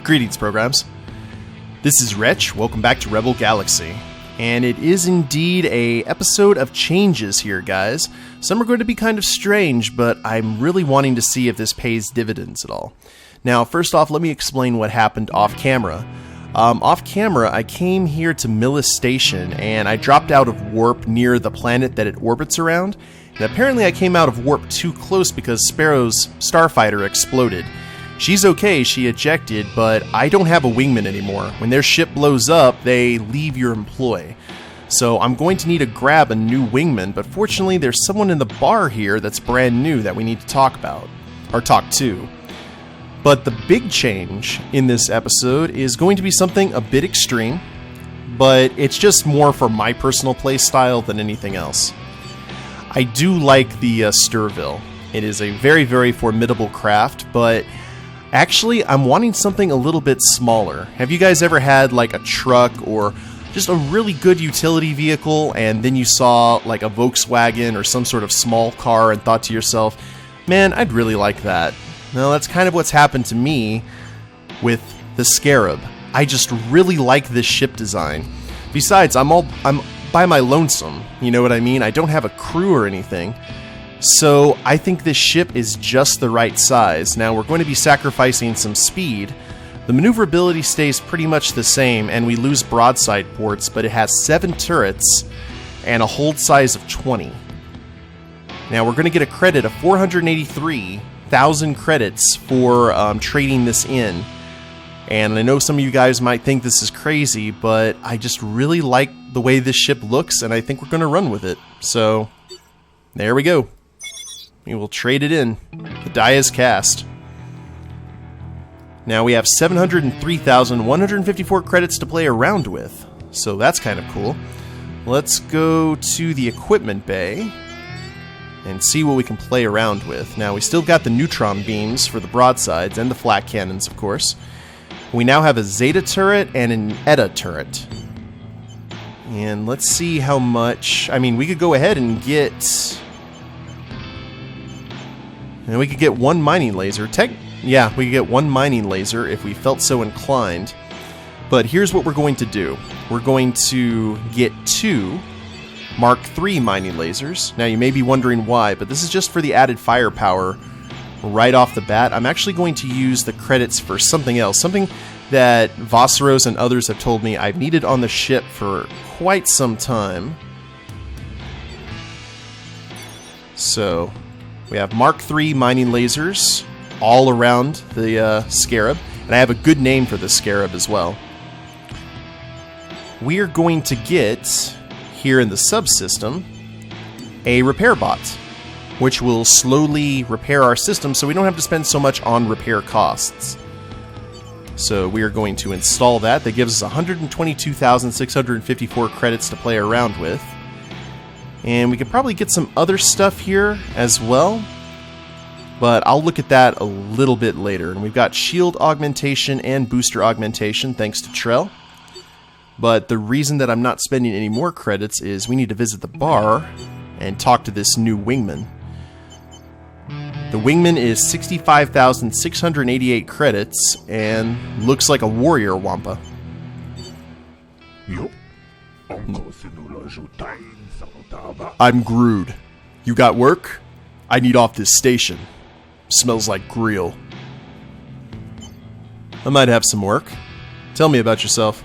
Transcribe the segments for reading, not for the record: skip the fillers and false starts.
Greetings, programs. This is Wretch. Welcome back to Rebel Galaxy. And it is indeed a episode of changes here, guys. Some are going to be kind of strange, but I'm really wanting to see if this pays dividends at all. Now, first off, let me explain what happened off-camera. Off-camera, I came here to Millis Station, and I dropped out of warp near the planet that it orbits around. And apparently I came out of warp too close because Sparrow's starfighter exploded. She's okay, she ejected, but I don't have a wingman anymore. When their ship blows up, they leave your employ. So I'm going to need to grab a new wingman, but fortunately there's someone in the bar here that's brand new that we need to talk about, or talk to. But the big change in this episode is going to be something a bit extreme, but it's just more for my personal play style than anything else. I do like the Sturville. It is a very, very formidable craft, but actually, I'm wanting something a little bit smaller. Have you guys ever had like a truck or just a really good utility vehicle and then you saw like a Volkswagen or some sort of small car and thought to yourself, man, I'd really like that. Well, that's kind of what's happened to me with the Scarab. I just really like this ship design. Besides, I'm by my lonesome, you know what I mean? I don't have a crew or anything. So I think this ship is just the right size. Now we're going to be sacrificing some speed. The maneuverability stays pretty much the same and we lose broadside ports, but it has 7 turrets and a hold size of 20. Now we're going to get a credit of 483,000 credits for trading this in. And I know some of you guys might think this is crazy, but I just really like the way this ship looks and I think we're going to run with it. So there we go. We will trade it in. The die is cast. Now we have 703,154 credits to play around with. So that's kind of cool. Let's go to the equipment bay and see what we can play around with. Now we still got the neutron beams for the broadsides and the flak cannons, of course. We now have a Zeta turret and an Eta turret. And let's see how much... I mean, we could go ahead and get... And we could get 1 mining laser. Yeah, we could get 1 mining laser if we felt so inclined. But here's what we're going to do. We're going to get 2 Mark III mining lasers. Now you may be wondering why, but this is just for the added firepower right off the bat. I'm actually going to use the credits for something else. Something that Vosseros and others have told me I've needed on the ship for quite some time. So... we have Mark III mining lasers all around the Scarab, and I have a good name for the Scarab as well. We are going to get, here in the subsystem, a repair bot, which will slowly repair our system so we don't have to spend so much on repair costs. So we are going to install that. That gives us 122,654 credits to play around with. And we could probably get some other stuff here as well, but I'll look at that a little bit later. And we've got shield augmentation and booster augmentation thanks to Trell. But the reason that I'm not spending any more credits is we need to visit the bar and talk to this new wingman. The wingman is 65,688 credits and looks like a warrior wampa. I'm Grood. You got work? I need off this station. Smells like grill. I might have some work. Tell me about yourself.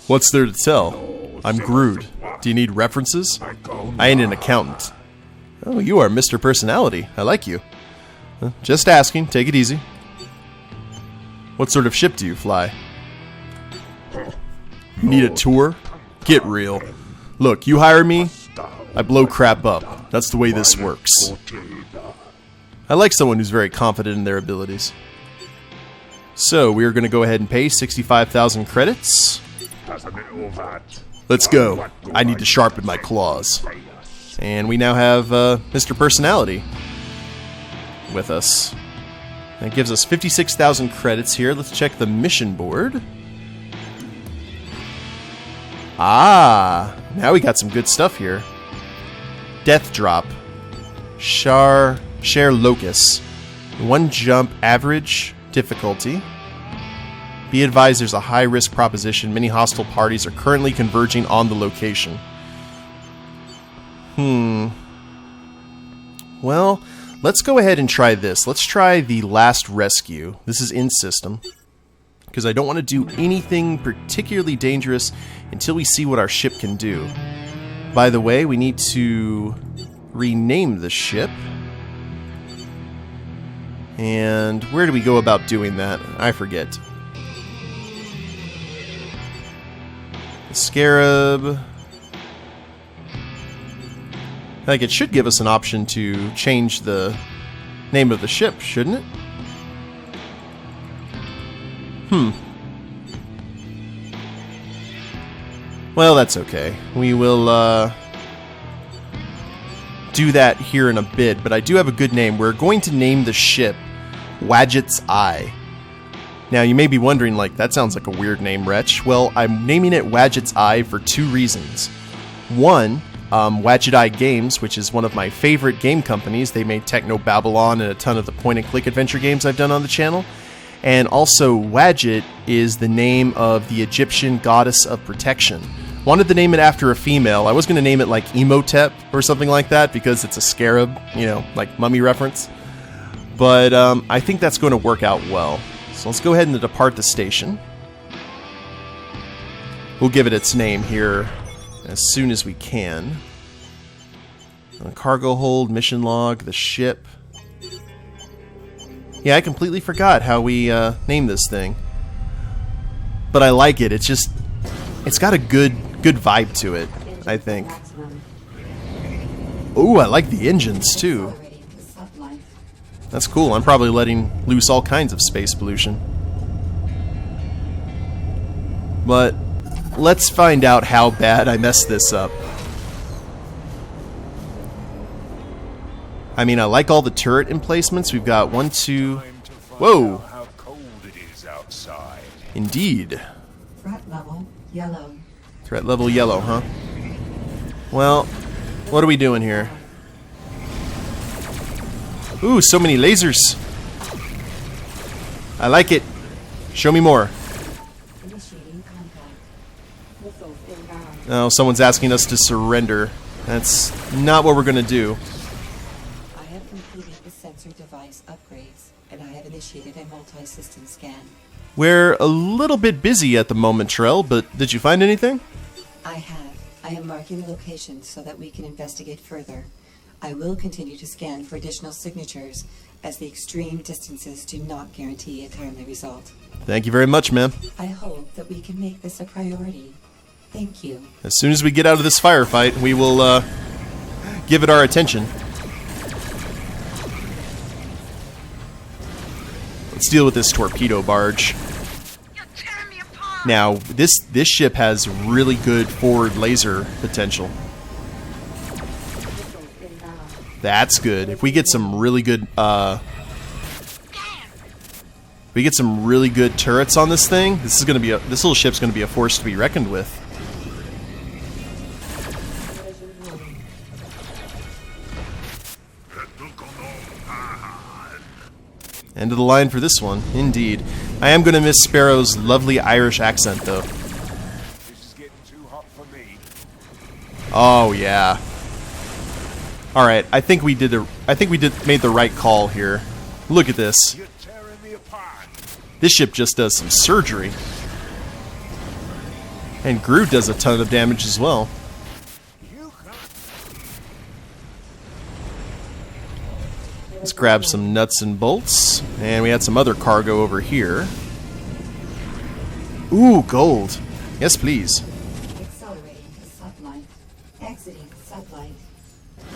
What's there to tell? I'm Grood. Do you need references? I ain't an accountant. Oh, you are Mr. Personality. I like you. Just asking. Take it easy. What sort of ship do you fly? Need a tour? Get real. Look, you hire me, I blow crap up. That's the way this works. I like someone who's very confident in their abilities. So, we are going to go ahead and pay 65,000 credits. Let's go. I need to sharpen my claws. And we now have Mr. Personality with us. That gives us 56,000 credits here. Let's check the mission board. Ah, now we got some good stuff here. Death Drop. Share Locus. 1 jump average difficulty. Be advised there's a high-risk proposition. Many hostile parties are currently converging on the location. Well, let's go ahead and try this. Let's try the last rescue. This is in system, because I don't want to do anything particularly dangerous until we see what our ship can do. By the way, we need to rename the ship. And where do we go about doing that? I forget. The Scarab. Like, it should give us an option to change the name of the ship, shouldn't it? Well, that's okay. We will do that here in a bit, but I do have a good name. We're going to name the ship Wadget's Eye. Now, you may be wondering, like, that sounds like a weird name, Wretch. Well, I'm naming it Wadget's Eye for two reasons. One, Wadget Eye Games, which is one of my favorite game companies. They made Techno Babylon and a ton of the point-and-click adventure games I've done on the channel. And also, Wadget is the name of the Egyptian goddess of protection. Wanted to name it after a female. I was going to name it like Imhotep or something like that because it's a scarab, you know, like mummy reference. But I think that's going to work out well. So let's go ahead and depart the station. We'll give it its name here as soon as we can. Cargo hold, mission log, the ship. Yeah, I completely forgot how we named this thing. But I like it. It's just, it's got a good vibe to it, I think. Ooh, I like the engines too. That's cool. I'm probably letting loose all kinds of space pollution. But let's find out how bad I messed this up. I mean, I like all the turret emplacements. We've got 1, 2... Whoa! Indeed. Threat level yellow. Threat level yellow, huh? Well, what are we doing here? Ooh, so many lasers. I like it. Show me more. Oh, someone's asking us to surrender. That's not what we're going to do. I have completed the sensor device upgrades, and I have initiated a multi-system scan. We're a little bit busy at the moment, Trell, but did you find anything? I have. I am marking the location so that we can investigate further. I will continue to scan for additional signatures, as the extreme distances do not guarantee a timely result. Thank you very much, ma'am. I hope that we can make this a priority. Thank you. As soon as we get out of this firefight, we will give it our attention. Let's deal with this torpedo barge. Now, this ship has really good forward laser potential. That's good. If we get some really good turrets on this thing, this little ship's gonna be a force to be reckoned with. End of the line for this one, indeed. I am going to miss Sparrow's lovely Irish accent, though. This is getting too hot for me. Oh yeah. All right, I think we made the right call here. Look at this. You're tearing me apart. This ship just does some surgery, and Groot does a ton of damage as well. Let's grab some nuts and bolts. And we had some other cargo over here. Ooh, gold. Yes, please. Accelerating to sublight. Exiting sublight.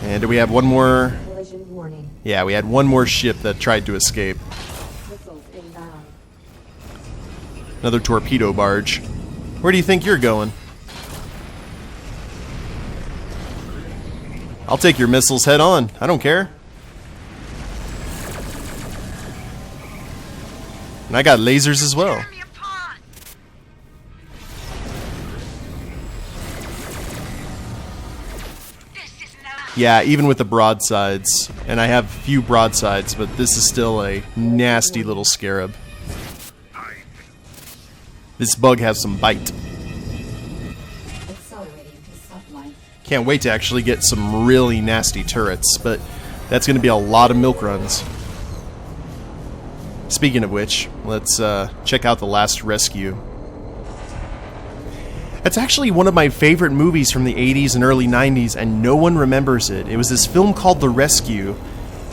And do we have one more? Collision warning. Yeah, we had one more ship that tried to escape. Missiles inbound. Another torpedo barge. Where do you think you're going? I'll take your missiles head on. I don't care. And I got lasers as well. Yeah, even with the broadsides. And I have a few broadsides, but this is still a nasty little scarab. This bug has some bite. Can't wait to actually get some really nasty turrets, but that's going to be a lot of milk runs. Speaking of which, let's check out The Last Rescue. It's actually one of my favorite movies from the 80s and early 90s, and no one remembers it. It was this film called The Rescue,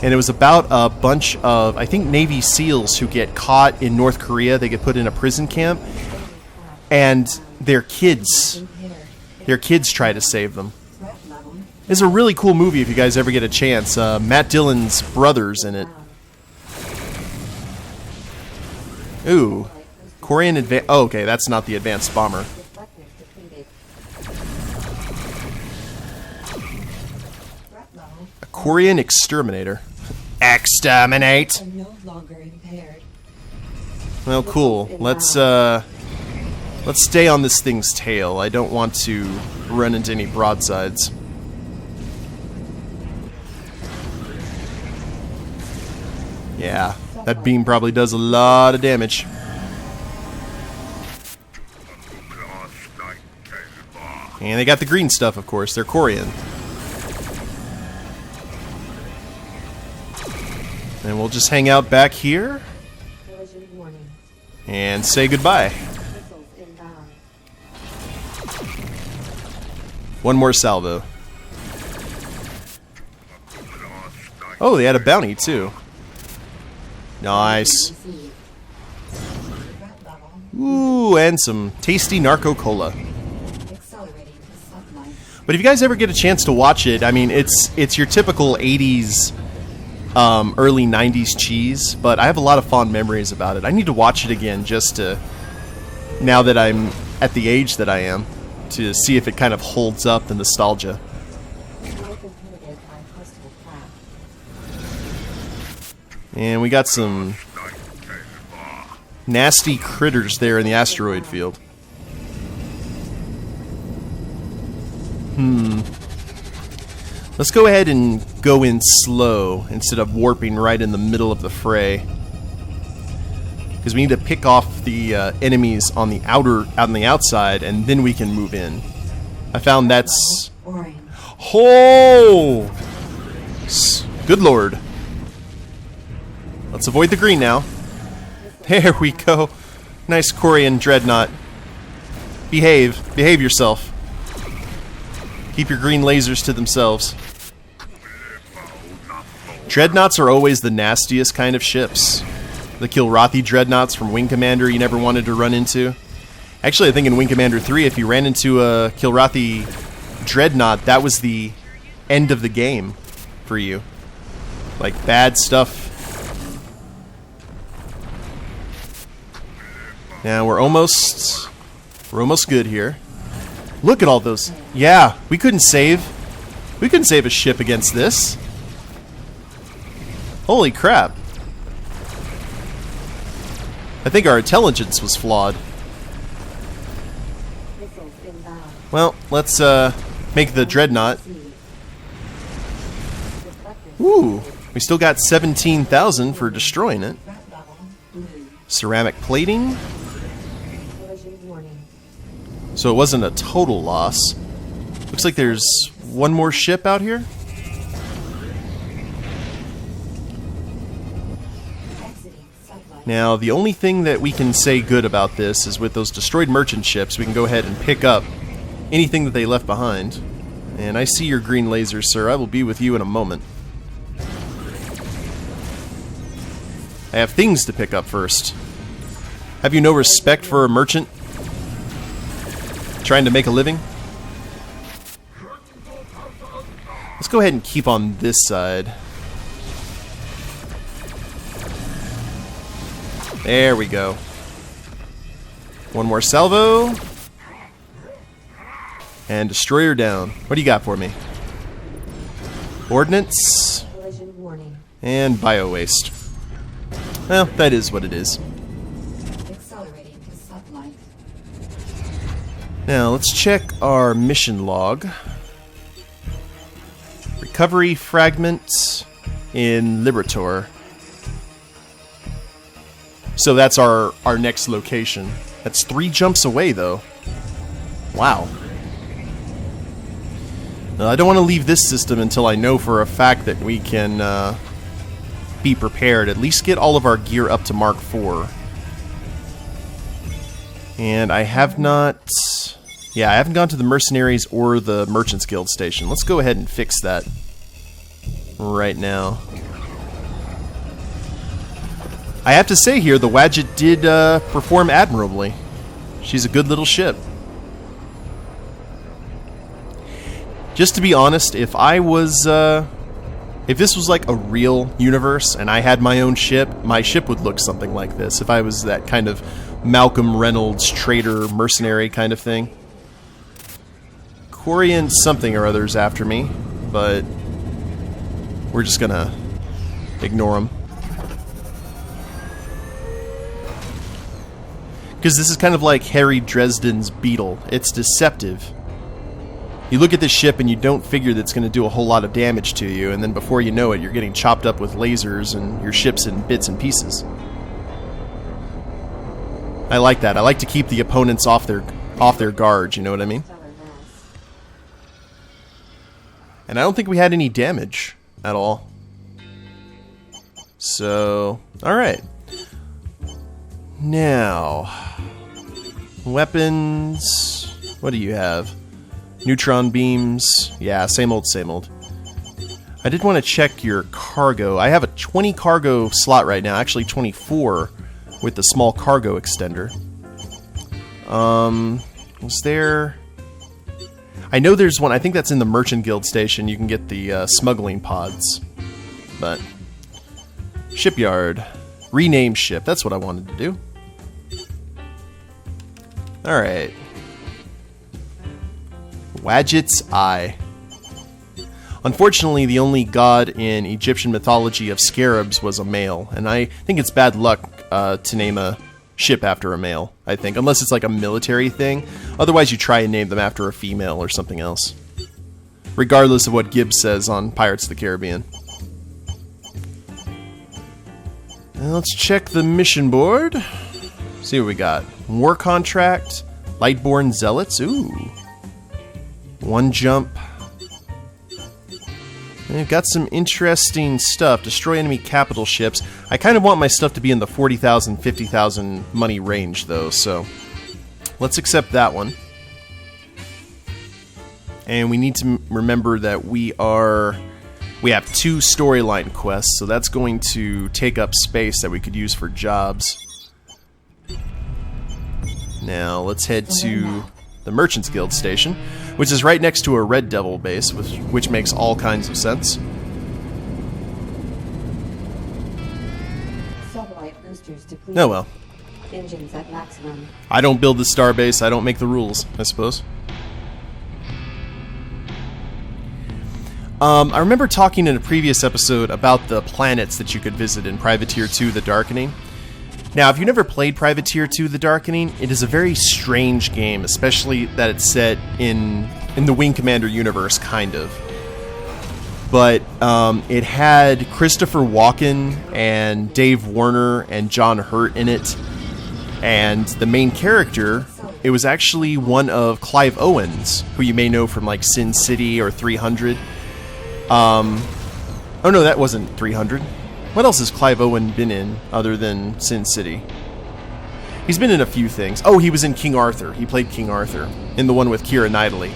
and it was about a bunch of, I think, Navy SEALs who get caught in North Korea. They get put in a prison camp, and their kids try to save them. It's a really cool movie if you guys ever get a chance. Matt Dillon's brother's in it. Ooh. Korean advanced... Oh, okay, that's not the advanced bomber. A Korean exterminator. Exterminate! Well, cool. Let's stay on this thing's tail. I don't want to run into any broadsides. Yeah, that beam probably does a lot of damage. And they got the green stuff, of course. They're Korean. And we'll just hang out back here and say goodbye. One more salvo. Oh, they had a bounty, too. Nice. Ooh, and some tasty narco cola. But if you guys ever get a chance to watch it, I mean, it's your typical 80s, early 90s cheese, but I have a lot of fond memories about it. I need to watch it again just to, now that I'm at the age that I am, to see if it kind of holds up the nostalgia. And we got some nasty critters there in the asteroid field. Let's go ahead and go in slow instead of warping right in the middle of the fray. Because we need to pick off the enemies on the outside, and then we can move in. I found that's... Oh! Good lord. Let's avoid the green now. There we go. Nice Korean dreadnought. Behave. Behave yourself. Keep your green lasers to themselves. Dreadnoughts are always the nastiest kind of ships. The Kilrathi dreadnoughts from Wing Commander you never wanted to run into. Actually, I think in Wing Commander 3, if you ran into a Kilrathi dreadnought, that was the end of the game for you. Like, bad stuff. Now we're almost good here. Look at all those. Yeah, we couldn't save a ship against this. Holy crap. I think our intelligence was flawed. Well, let's make the dreadnought. Ooh, we still got 17,000 for destroying it. Ceramic plating. So it wasn't a total loss. Looks like there's one more ship out here. Now, the only thing that we can say good about this is with those destroyed merchant ships, we can go ahead and pick up anything that they left behind. And I see your green laser, sir. I will be with you in a moment. I have things to pick up first. Have you no respect for a merchant trying to make a living? Let's go ahead and keep on this side. There we go. One more salvo. And destroyer down. What do you got for me? Ordnance. And bio waste. Well, that is what it is. Now, let's check our mission log. recovery fragment in Liberator. So that's our next location. That's 3 jumps away, though. Wow. Now, I don't want to leave this system until I know for a fact that we can be prepared. At least get all of our gear up to Mark IV. And I have not... Yeah, I haven't gone to the Mercenaries or the Merchants Guild station. Let's go ahead and fix that right now. I have to say here, the Wadjet did perform admirably. She's a good little ship. Just to be honest, if I was... if this was like a real universe and I had my own ship, my ship would look something like this. If I was that kind of Malcolm Reynolds trader mercenary kind of thing. Corian something or other's after me, but we're just gonna ignore him. Because this is kind of like Harry Dresden's Beetle. It's deceptive. You look at this ship and you don't figure that it's going to do a whole lot of damage to you, and then before you know it, you're getting chopped up with lasers and your ship's in bits and pieces. I like that. I like to keep the opponents off their guard, you know what I mean? And I don't think we had any damage at all. So, alright. Now, weapons. What do you have? Neutron beams. Yeah, same old, same old. I did want to check your cargo. I have a 20 cargo slot right now, actually 24 with the small cargo extender. Was there... I know there's one, I think that's in the Merchant Guild station, you can get the smuggling pods. But, shipyard. Rename ship, that's what I wanted to do. Alright. Wadjet's Eye. Unfortunately, the only god in Egyptian mythology of scarabs was a male, and I think it's bad luck to name a ship after a male, I think, unless it's like a military thing. Otherwise, you try and name them after a female or something else. Regardless of what Gibbs says on Pirates of the Caribbean. Now let's check the mission board. See what we got. War contract, Lightborn Zealots, ooh. 1 jump. They've got some interesting stuff. Destroy enemy capital ships. I kind of want my stuff to be in the 40,000, 50,000 money range, though, so let's accept that one. And we need to remember that we have 2 storyline quests, so that's going to take up space that we could use for jobs. Now, let's head to the Merchants Guild station, which is right next to a Red Devil base, which makes all kinds of sense. Satellite boosters depleted. Oh well. Engines at maximum. I don't build the starbase, I don't make the rules, I suppose. I remember talking in a previous episode about the planets that you could visit in Privateer 2 The Darkening. Now, if you've never played Privateer 2 The Darkening, it is a very strange game, especially that it's set in the Wing Commander universe, kind of. But it had Christopher Walken and Dave Warner and John Hurt in it. And the main character, it was actually one of Clive Owens, who you may know from like Sin City or 300. Oh no, that wasn't 300. What else has Clive Owen been in other than Sin City? He's been in a few things. Oh, he was in King Arthur. He played King Arthur in the one with Keira Knightley.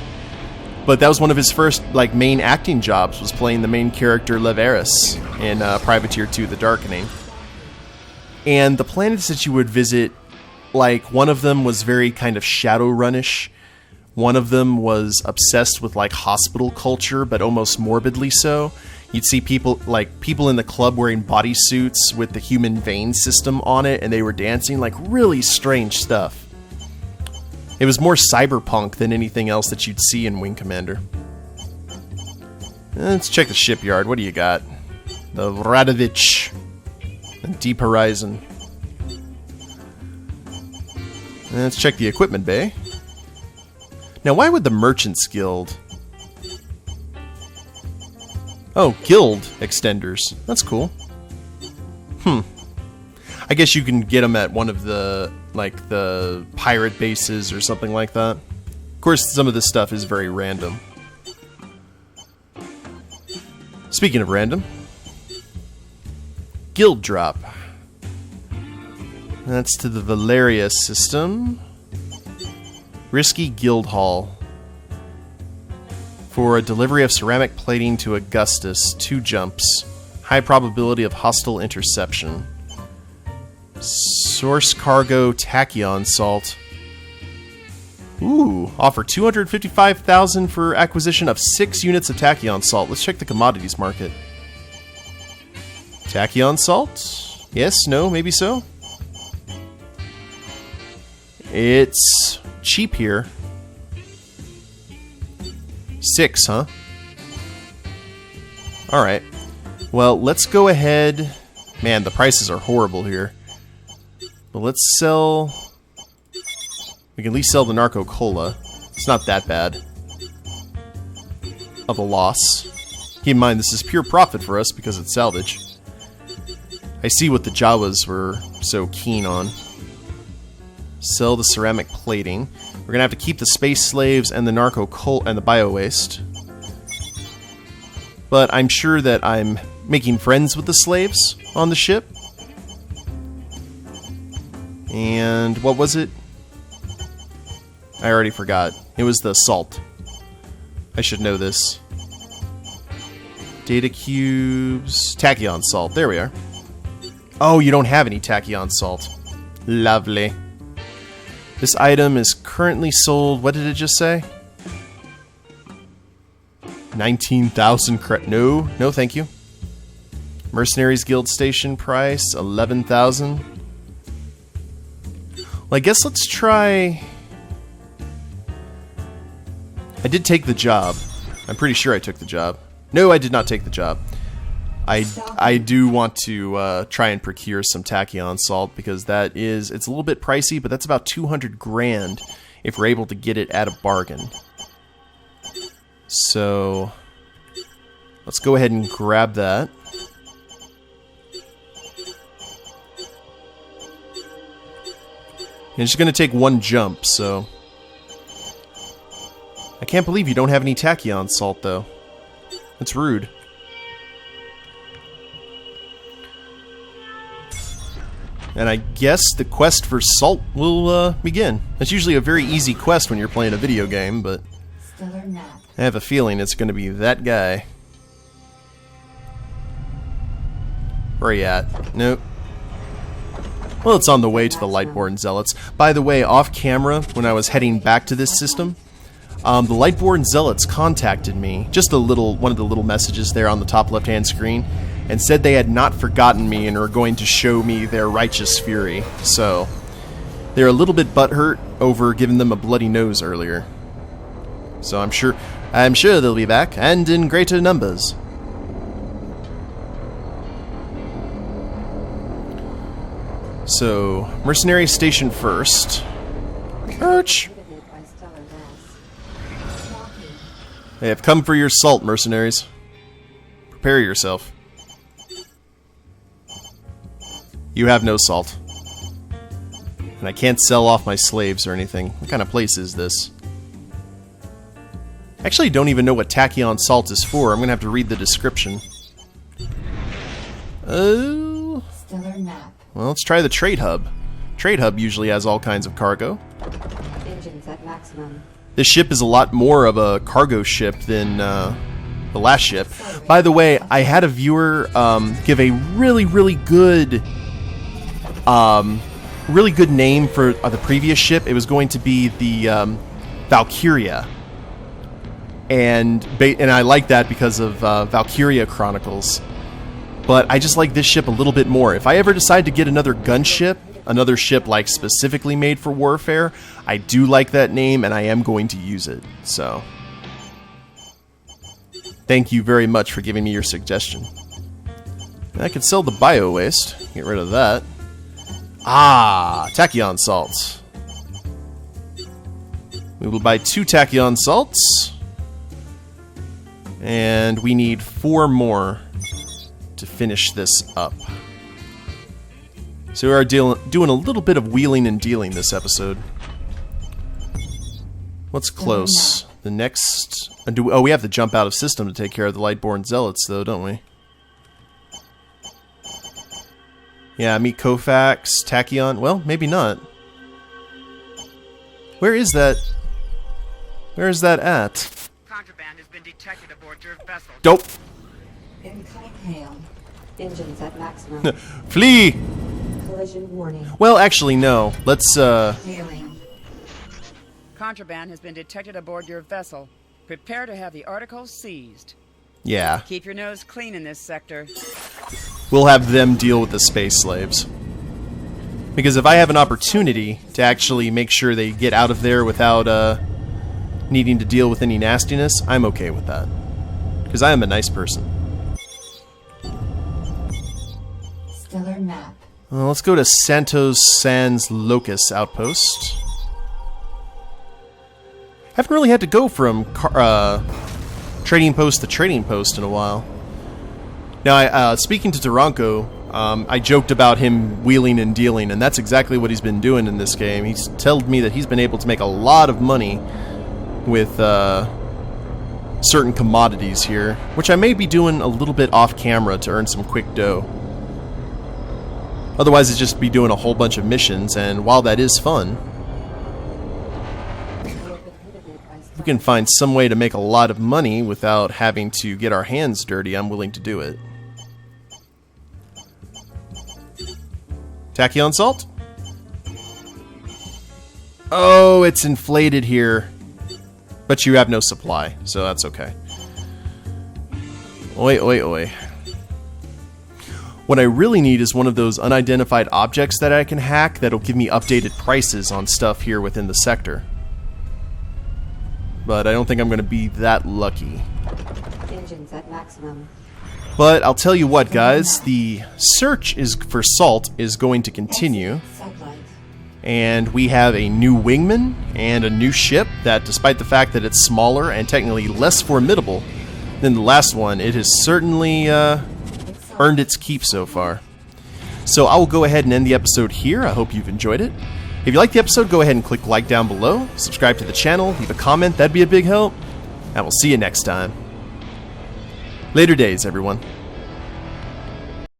But that was one of his first like main acting jobs, was playing the main character Leveris in Privateer 2 The Darkening. And the planets that you would visit, like one of them was very kind of Shadowrun-ish. One of them was obsessed with like hospital culture, but almost morbidly so. You'd see people in the club wearing bodysuits with the human vein system on it, and they were dancing, like really strange stuff. It was more cyberpunk than anything else that you'd see in Wing Commander. Let's check the shipyard. What do you got? The Radovich. And Deep Horizon. Let's check the equipment bay. Now, why would the Merchants Guild... Oh, guild extenders. That's cool. I guess you can get them at one of the, like, the pirate bases or something like that. Of course, some of this stuff is very random. Speaking of random, guild drop. That's to the Valeria system. Risky Guild Hall. For a delivery of ceramic plating to Augustus, 2 jumps. High probability of hostile interception. Source cargo tachyon salt. Ooh, offer 255,000 for acquisition of 6 units of tachyon salt. Let's check the commodities market. Tachyon salt? Yes, no, maybe so. It's cheap here. 6, huh? Alright. Well, let's go ahead. Man, the prices are horrible here. But let's sell... We can at least sell the Narco Cola. It's not that bad of a loss. Keep in mind, this is pure profit for us because it's salvage. I see what the Jawas were so keen on. Sell the ceramic plating. We're gonna have to keep the space slaves and the Narco Cola and the bio waste. But I'm sure that I'm making friends with the slaves on the ship. And what was it? I already forgot. It was the salt. I should know this. Data cubes. Tachyon salt. There we are. Oh, you don't have any tachyon salt. Lovely. This item is currently sold. What did it just say? 19,000 credit. No, no, thank you. Mercenaries Guild Station price 11,000. Well, I guess let's try. I did take the job. I'm pretty sure I took the job. No, I did not take the job. I do want to try and procure some tachyon salt because it's a little bit pricey, but that's about 200 grand if we're able to get it at a bargain. So let's go ahead and grab that. And it's just going to take 1 jump, so... I can't believe you don't have any tachyon salt, though. That's rude. And I guess the quest for salt will begin. It's usually a very easy quest when you're playing a video game, but... I have a feeling it's going to be that guy. Where are you at? Nope. Well, it's on the way to the Lightborn Zealots. By the way, off camera, when I was heading back to this system, the Lightborn Zealots contacted me, just one of the little messages there on the top left-hand screen, and said they had not forgotten me and were going to show me their righteous fury. So, they're a little bit butthurt over giving them a bloody nose earlier. So I'm sure they'll be back, and in greater numbers. So, Mercenary Station first. Urch! They have come for your salt, mercenaries. Prepare yourself. You have no salt. And I can't sell off my slaves or anything. What kind of place is this? I actually don't even know what tachyon salt is for. I'm gonna have to read the description. Oh. Stellar map. Well, let's try the trade hub. Trade hub usually has all kinds of cargo. Engines at maximum. This ship is a lot more of a cargo ship than the last ship. By the way, I had a viewer give a really good name for the previous ship. It was going to be the Valkyria. And I like that because of Valkyria Chronicles. But I just like this ship a little bit more. If I ever decide to get another gunship, another ship like specifically made for warfare, I do like that name and I am going to use it. So, thank you very much for giving me your suggestion. I could sell the bio waste. Get rid of that. Ah, tachyon salts. We will buy 2 tachyon salts. And we need 4 more to finish this up. So we are doing a little bit of wheeling and dealing this episode. What's close? The next... oh, we have to jump out of system to take care of the Lightborn Zealots, though, don't we? Yeah, meet Kofax, Tachyon. Well, maybe not. Where is that? Where is that at? Contraband has been detected aboard your vessel. Dope. Incoming hail. Engines at maximum. Flee! Collision warning. Well, actually, no. Let's, Hailing. Contraband has been detected aboard your vessel. Prepare to have the articles seized. yeah. Keep your nose clean in this sector. We'll have them deal with the space slaves. Because if I have an opportunity to actually make sure they get out of there without, needing to deal with any nastiness, I'm okay with that. Because I am a nice person. Stellar map. Well, let's go to Santos Sans Locus Outpost. Haven't really had to go from trading post to trading post in a while. Now, speaking to Taranko, I joked about him wheeling and dealing, and that's exactly what he's been doing in this game. He's told me that he's been able to make a lot of money with certain commodities here, which I may be doing a little bit off camera to earn some quick dough. Otherwise, it'd just be doing a whole bunch of missions, and while that is fun, if we can find some way to make a lot of money without having to get our hands dirty, I'm willing to do it. Tachyon salt? Oh, it's inflated here. But you have no supply, so that's okay. Oi, oi, oi. What I really need is one of those unidentified objects that I can hack that'll give me updated prices on stuff here within the sector. But I don't think I'm going to be that lucky. Engines at maximum. But I'll tell you what, guys, the search for salt is going to continue. Sublight. And we have a new wingman and a new ship that, despite the fact that it's smaller and technically less formidable than the last one, it has certainly earned its keep so far. So I will go ahead and end the episode here. I hope you've enjoyed it. If you liked the episode, go ahead and click like down below, subscribe to the channel, leave a comment, that'd be a big help, and we'll see you next time. Later days, everyone.